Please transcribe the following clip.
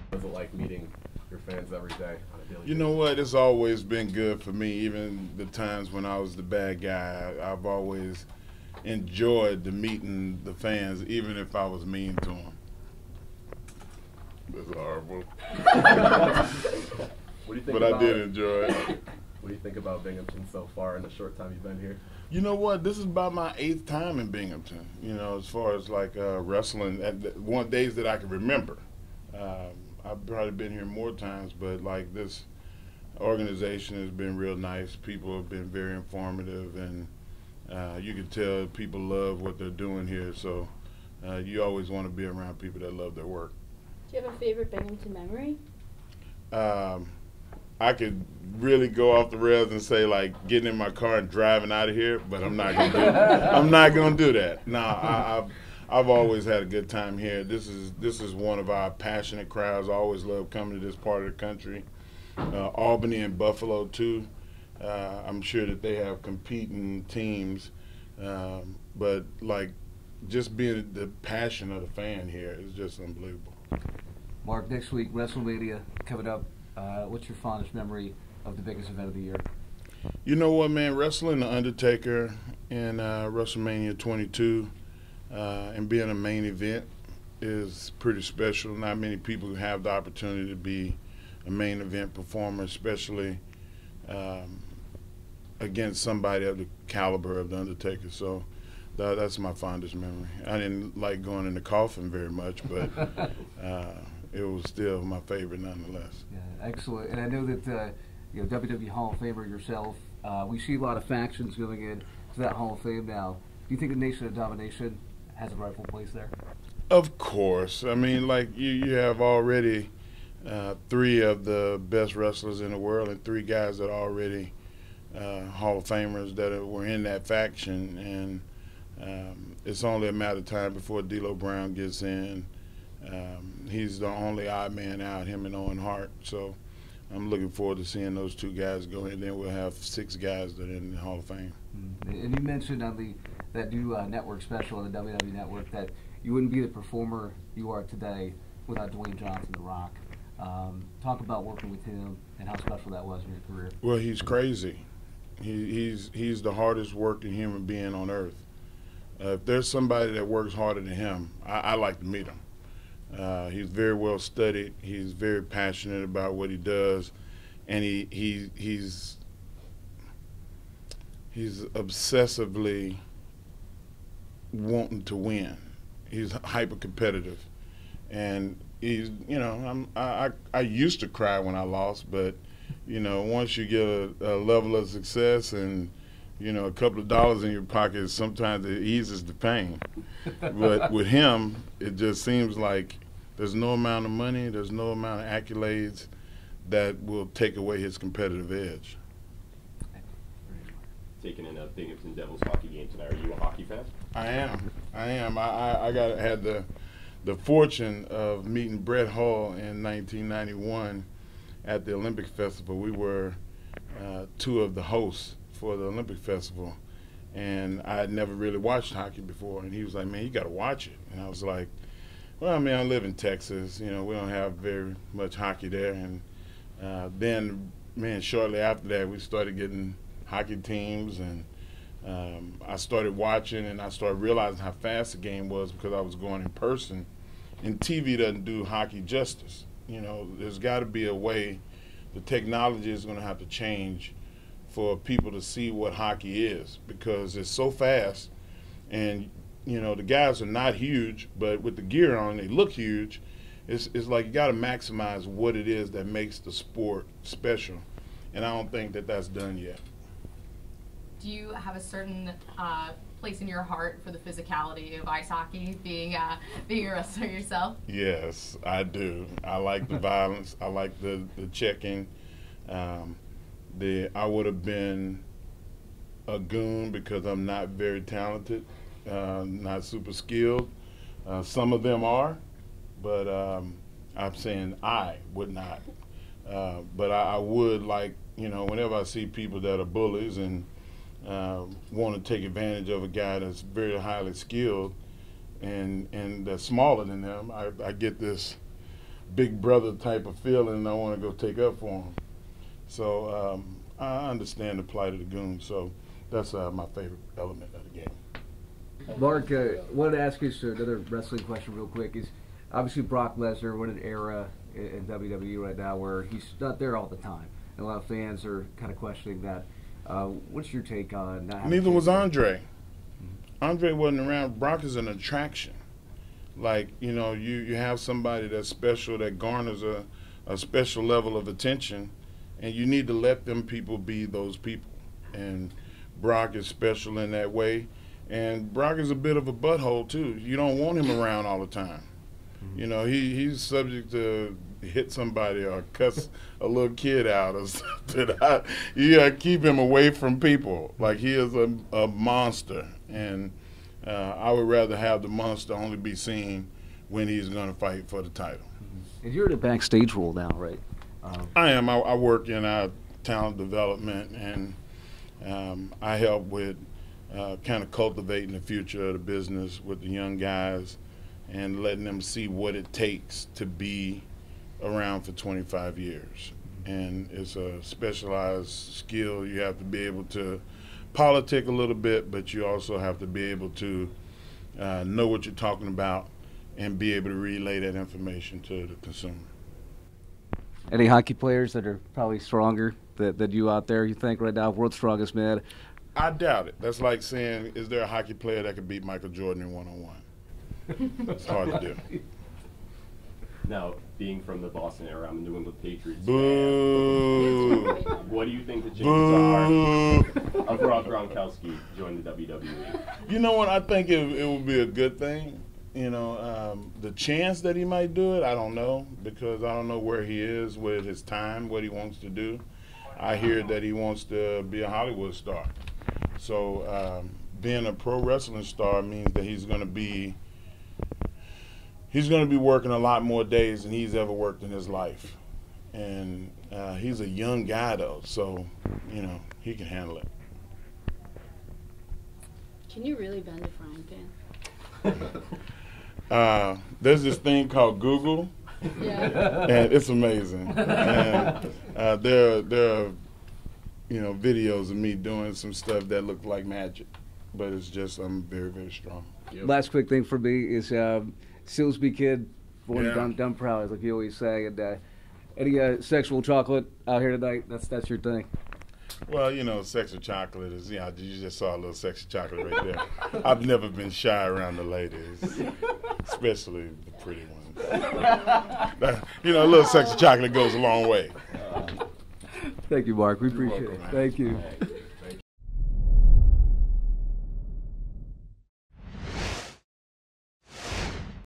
What's it like meeting your fans every day on a daily basis? You know what? It's always been good for me. Even the times when I was the bad guy, I've always enjoyed the meeting the fans, even if I was mean to them. That's horrible. What do you think But about, I did enjoy it. What do you think about Binghamton so far in the short time you've been here? You know what? This is about my 8th time in Binghamton. You know, as far as like wrestling, one days that I can remember. I've probably been here more times, but like this organization has been real nice. People have been very informative, and you can tell people love what they're doing here. So you always want to be around people that love their work. Do you have a favorite Binghamton memory? I could really go off the rails and say like getting in my car and driving out of here, but I'm not gonna do that. I'm not gonna do that. No, I've always had a good time here. This is one of our passionate crowds. I always love coming to this part of the country. Albany and Buffalo too. I'm sure that they have competing teams, but like just being the passion of the fan here is just unbelievable. Mark, next week WrestleMania coming up. What's your fondest memory of the biggest event of the year? You know what, man? Wrestling The Undertaker in WrestleMania 22 and being a main event is pretty special. Not many people have the opportunity to be a main event performer, especially against somebody of the caliber of The Undertaker. So that's my fondest memory. I didn't like going in the coffin very much, but it was still my favorite nonetheless. Yeah, excellent. And I know that you know, WWE Hall of Famer yourself. We see a lot of factions going in to that Hall of Fame now. Do you think the Nation of Domination has a rightful place there? Of course. I mean, like you have already 3 of the best wrestlers in the world and 3 guys that are already Hall of Famers that were in that faction, and it's only a matter of time before D'Lo Brown gets in. He's the only odd man out, him and Owen Hart. So I'm looking forward to seeing those 2 guys go in. Then we'll have 6 guys that are in the Hall of Fame. And you mentioned on that new network special on the WWE Network that you wouldn't be the performer you are today without Dwayne Johnson, The Rock. Talk about working with him and how special that was in your career. Well, he's crazy. He's the hardest working human being on earth. If there's somebody that works harder than him, I like to meet him. He's very well studied. He's very passionate about what he does, and he's obsessively wanting to win. He's hyper competitive, and he's, you know, I used to cry when I lost, but you know, once you get a level of success and you know, a couple of dollars in your pocket, sometimes it eases the pain. But with him, it just seems like there's no amount of money, there's no amount of accolades that will take away his competitive edge. Taking in a Binghamton Devils hockey game tonight. Are you a hockey fan? I am. I had the fortune of meeting Brett Hull in 1991 at the Olympic Festival. We were 2 of the hosts for the Olympic Festival, and I had never really watched hockey before, and he was like, man, you got to watch it. And I was like, well, I mean, I live in Texas, you know, we don't have very much hockey there. And then, man, shortly after that, we started getting hockey teams, and I started watching, and I started realizing how fast the game was because I was going in person, and TV doesn't do hockey justice. You know, there's got to be a way. The technology is going to have to change for people to see what hockey is, because it's so fast, and you know, the guys are not huge, but with the gear on, they look huge. It's like you got to maximize what it is that makes the sport special, and I don't think that that's done yet. Do you have a certain place in your heart for the physicality of ice hockey, being a wrestler yourself? Yes, I do. I like the violence. I like the checking. I would have been a goon because I'm not very talented, not super skilled. Some of them are, but I'm saying I would not. But I would like, you know, whenever I see people that are bullies and want to take advantage of a guy that's very highly skilled and that's smaller than them, I get this big brother type of feeling, and I want to go take up for him. So I understand the plight of the goons. So that's my favorite element of the game. Mark, wanted to ask you another wrestling question real quick. Is obviously Brock Lesnar, we're in an era in WWE right now where he's not there all the time. And a lot of fans are kind of questioning that. What's your take on that? Neither was Andre. Andre wasn't around. Brock is an attraction. Like, you know, you have somebody that's special that garners a special level of attention, and you need to let them people be those people. And Brock is special in that way. And Brock is a bit of a butthole, too. You don't want him around all the time. You know, he's subject to hit somebody or cuss a little kid out or something. You gotta keep him away from people. Like, he is a monster. And I would rather have the monster only be seen when he's going to fight for the title. And you're in a backstage role now, right? I am. I work in our talent development, and I help with kind of cultivating the future of the business with the young guys and letting them see what it takes to be around for 25 years. And it's a specialized skill. You have to be able to politic a little bit, but you also have to be able to know what you're talking about and be able to relay that information to the consumer. Any hockey players that are probably stronger than you out there, you think, right now? World's strongest man? I doubt it. That's like saying, is there a hockey player that could beat Michael Jordan in one-on-one? It's hard to do. Now, being from the Boston era, I'm a New England Patriots Boo! fan. What do you think the chances are of Rob Gronkowski joining the WWE? You know what? I think it would be a good thing. You know, the chance that he might do it, I don't know, because I don't know where he is with his time, what he wants to do. I hear that he wants to be a Hollywood star. So being a pro wrestling star means that he's going to be working a lot more days than he's ever worked in his life. And he's a young guy, though, so, you know, he can handle it. Can you really bend a frying pan? There's this thing called Google, Yeah. and it's amazing. And there are, you know, videos of me doing some stuff that look like magic, but it's just I'm very, very strong. Yep. Last quick thing for me is Silsby kid, born Yeah. dumb proud, like you always say. And any sexual chocolate out here tonight? That's your thing. Well, you know, sex or chocolate is, you just saw a little sex or chocolate right there. I've never been shy around the ladies, especially the pretty ones. You know, a little sex or chocolate goes a long way. Thank you, Mark. We appreciate it. welcome, man. Thank you.